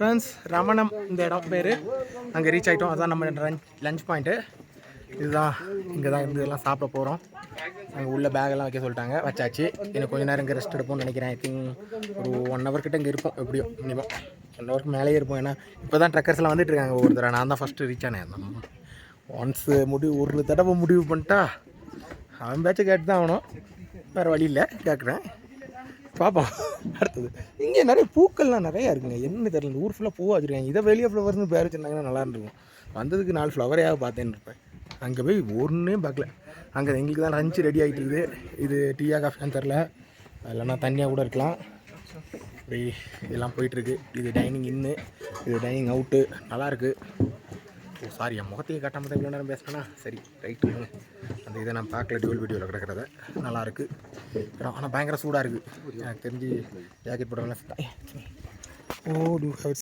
Friends ரமணம் இந்த இடம் பேர். அங்கே ரீச் ஆகிட்டோம். அதுதான் நம்ம லஞ்ச் பாயிண்ட்டு. இதுதான் இங்கே தான் இருந்து எல்லாம் சாப்பிட போகிறோம். அங்கே உள்ள பேக்கெல்லாம் வைக்க சொல்லிட்டாங்க, வச்சாச்சு. எனக்கு கொஞ்சம் நேரம் இங்கே ரெஸ்ட் எடுப்போம்னு நினைக்கிறேன். ஐ திங்க் ஒரு 1 hour கிட்ட இங்கே இருப்போம். எப்படியும் மினிமம் 1 hourக்கு மேலேயே இருப்போம். ஏன்னா இப்போ தான் ட்ரக்கர்ஸ்லாம் வந்துட்டு இருக்காங்க ஒவ்வொருத்தர. நான் தான் ஃபஸ்ட்டு ரீச் ஆனேன். ஒன்ஸ் ஒரு தடவை முடிவு பண்ணிட்டா அவன் பேச்சை கேட்டு தான் ஆகணும். வேறு வழி இல்லை, கேட்குறேன். பார்ப்போம் அடுத்தது. இங்கே நிறைய பூக்கள்லாம் நிறையா இருக்குங்க. என்ன தெரியல, இந்த ஊர் ஃபுல்லாக பூவாக வச்சுருக்காங்க. இதை வெளியே ஃப்ளவர்ஸ்னு பேர் வச்சுருந்தாங்கன்னா நல்லா இருந்திருக்கும். வந்ததுக்கு 4 ஃப்ளவரையாக பார்த்தேன்னு இருப்பேன். அங்கே போய் ஒன்றுமே பார்க்கல. அங்கே எங்களுக்கு தான் லஞ்சு ரெடி ஆகிட்டு இருக்குது. இது டீயா காஃபியான்னு தெரில, இல்லைன்னா தண்ணியாக கூட இருக்கலாம். இப்படி இதெல்லாம் போயிட்டுருக்கு. இது டைனிங் இன்னு, இது டைனிங் அவுட்டு. நல்லாயிருக்கு. ஓ சாரி, என் முகத்தையே காட்டாமல் தான் இவ்வளோ நேரம் பேசுகிறேன்னா. சரி ரைட்டு. அந்த இதை நான் பார்க்கல டியூல் வீடியோவில் கிடக்கிறத. நல்லாயிருக்கு. ஆனால் பயங்கர சூடாக இருக்குது. எனக்கு தெரிஞ்சு ஜாக்கெட் போடுறதுல. ஓ டூ ஹேவ்